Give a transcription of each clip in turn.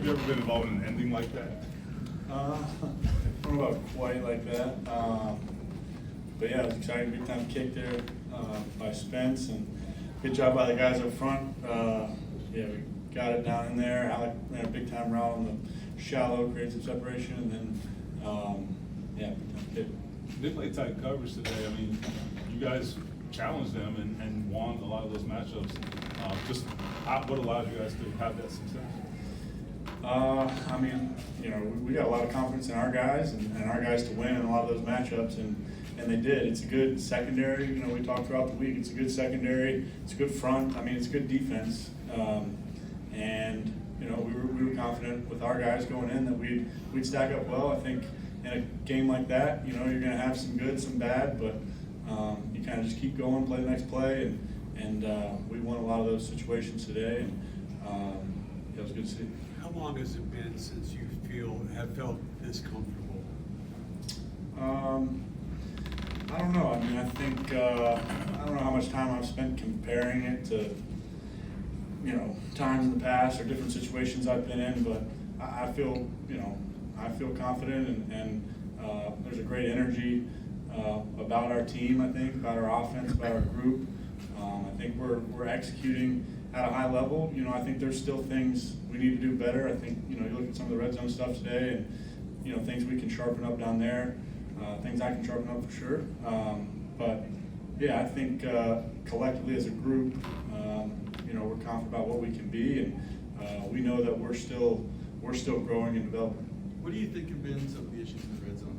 you ever been involved in an ending like that? I don't know about quite like that. But yeah, it was exciting. Big time kick there by Spence, and good job by the guys up front. Yeah, we got it down in there. Alec ran a big time route on the shallow, created some separation, and then yeah, big time kick. They played tight coverage today. I mean, you guys challenged them and won a lot of those matchups. What allowed you guys to have that success? I mean, you know, we got a lot of confidence in our guys and our guys to win in a lot of those matchups, and they did. It's a good secondary. You know, we talked throughout the week. It's a good secondary. It's a good front. I mean, it's good defense. And you know, we were confident with our guys going in that we'd stack up well. I think in a game like that, you know, you're going to have some good, some bad, but you kind of just keep going, play the next play, and we won a lot of those situations today, and it was good to see. How long has it been since you have felt this comfortable? I don't know. I mean, I think I don't know how much time I've spent comparing it to, you know, times in the past or different situations I've been in, but I feel, you know, I feel confident, and there's a great energy about our team. I think about our offense, about our group. I think we're executing at a high level. You know, I think there's still things we need to do better. I think, you know, you look at some of the red zone stuff today, and you know, things we can sharpen up down there. Things I can sharpen up for sure. But yeah, I think collectively as a group, you know, we're confident about what we can be, and we know that we're still growing and developing. What do you think have been some of the issues in the red zone?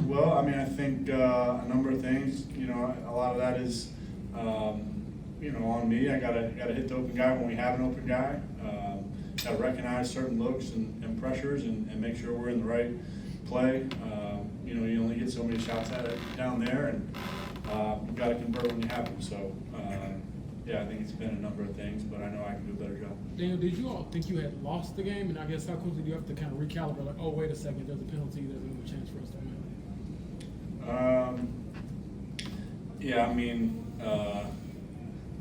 Well, I mean, I think a number of things. You know, a lot of that is, you know, on me. I gotta hit the open guy when we have an open guy. Gotta recognize certain looks and pressures and make sure we're in the right play. You know, you only get so many shots at it down there, and you gotta convert when you have them. So, yeah, I think it's been a number of things, but I know I can do a better job. Daniel, did you all think you had lost the game? And I guess how quickly do you have to kind of recalibrate, like, oh, wait a second, there's a penalty, there's another chance for us to win? Yeah, I mean, I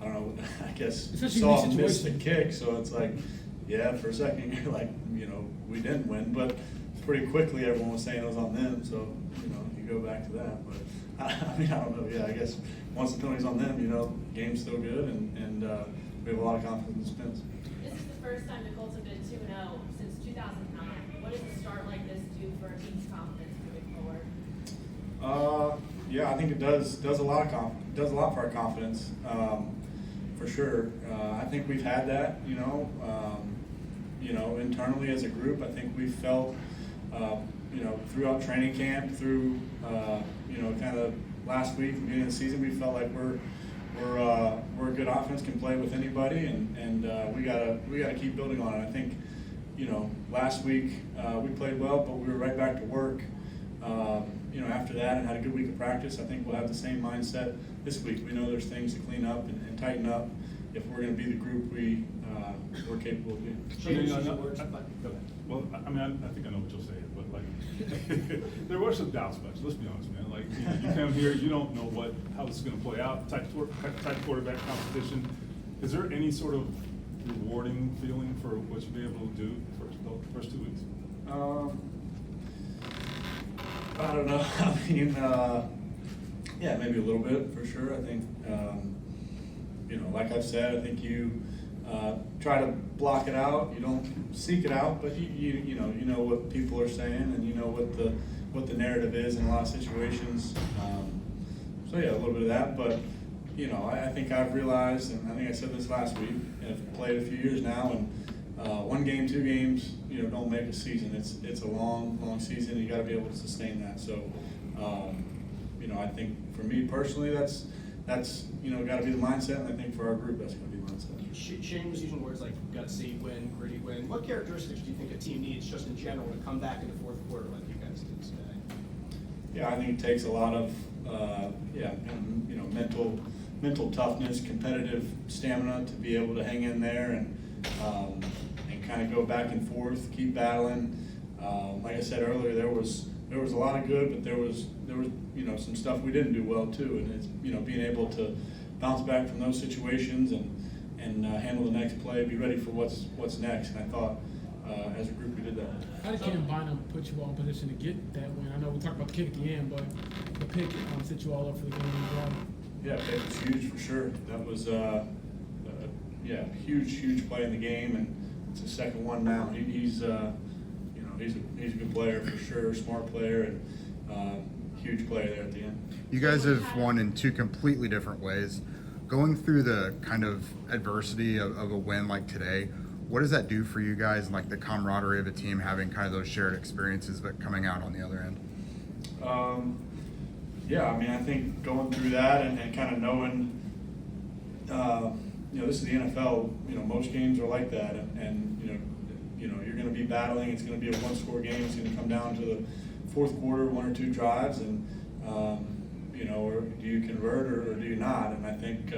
don't know, I guess Especially Saul in these missed the situations. kick, so it's like, yeah, for a second, you're like, you know, we didn't win, but pretty quickly everyone was saying it was on them, so, you know, you go back to that. But, I mean, I don't know, yeah, I guess once the penalty's on them, you know, game's still good, and we have a lot of confidence in Spence. This is the first time the Colts have been 2-0 since 2009. What does a start like this do for a team's confidence moving forward? Yeah, I think it does a lot for our confidence, for sure. I think we've had that, you know, internally as a group. I think we felt, you know, throughout training camp, through, you know, kind of last week, beginning of the season, we felt like we're a good offense, can play with anybody, and we gotta keep building on it. I think, you know, last week we played well, but we were right back to work. You know, after that, and had a good week of practice. I think we'll have the same mindset this week. We know there's things to clean up and tighten up if we're going to be the group we're capable of being. Well, I mean, I think I know what you'll say, but like, there were some doubts about you. Let's be honest, man. Like, you come here, you don't know how this is going to play out. Tight quarterback competition. Is there any sort of rewarding feeling for what you've been able to do for the first 2 weeks? I don't know. I mean, yeah, maybe a little bit for sure. I think, you know, like I've said, I think you try to block it out. You don't seek it out, but you know what people are saying, and you know what the narrative is in a lot of situations. So yeah, a little bit of that. But you know, I think I've realized, and I think I said this last week, and I've played a few years now, and 1 game, 2 games, you know, don't make a season. It's a long season. You got to be able to sustain that. So, you know, I think for me personally, that's you know, got to be the mindset, and I think for our group, that's going to be the mindset. Shane was using words like gutsy win, gritty win. What characteristics do you think a team needs, just in general, to come back in the fourth quarter like you guys did today? Yeah, I think it takes a lot of you know, mental toughness, competitive stamina to be able to hang in there and kind of go back and forth, keep battling. Like I said earlier, there was a lot of good, but there was you know, some stuff we didn't do well too, and it's, you know, being able to bounce back from those situations and handle the next play, be ready for what's next. And I thought as a group we did that. How did Cam Bynum put you all in position to get that win? I know we talked about the kick at the end, but the pick set you all up for the game as well. Yeah, it was huge for sure. That was huge play in the game, and it's his second one now. He's a good player for sure, smart player, and huge play there at the end. You guys have won in two completely different ways. Going through the kind of adversity of a win like today, what does that do for you guys and like the camaraderie of a team having kind of those shared experiences but coming out on the other end? I think going through that and kind of knowing, this is the NFL. Most games are like that, and you're going to be battling. It's going to be a one-score game. It's going to come down to the fourth quarter, one or two drives, and or do you convert or do you not? And I think,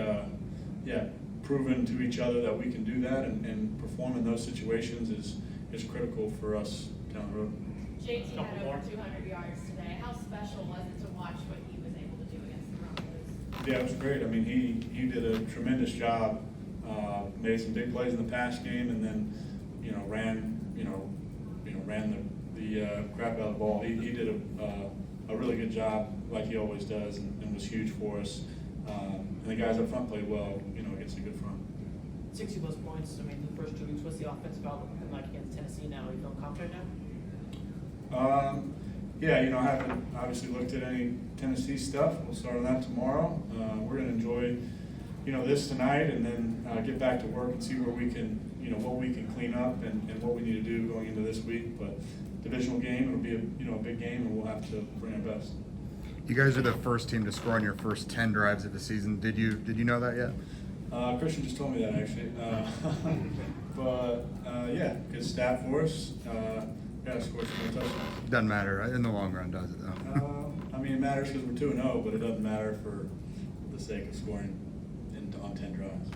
proving to each other that we can do that and perform in those situations is critical for us down the road. JT had over 200 yards today. How special was it to watch what he was able to do against the Broncos? Yeah, it was great. I mean, he did a tremendous job. Made some big plays in the pass game, and then ran the crap out of the ball. He did a really good job, like he always does, and was huge for us. And the guys up front played well, against a good front. 60-plus points. I mean, the first 2 weeks, what's the offensive outlook looking like against Tennessee now? Are you feeling confident now? I haven't obviously looked at any Tennessee stuff. We'll start on that tomorrow. We're going to enjoy, this tonight, and then get back to work and see where we can, what we can clean up and what we need to do going into this week. But divisional game, it'll be a big game, and we'll have to bring our best. You guys are the first team to score on your first 10 drives of the season. Did you know that yet? Christian just told me that actually. Good stat for us. Got to score some more touchdowns. Doesn't matter. In the long run, does it though? It matters because we're 2-0, but it doesn't matter for the sake of scoring on 10 drives.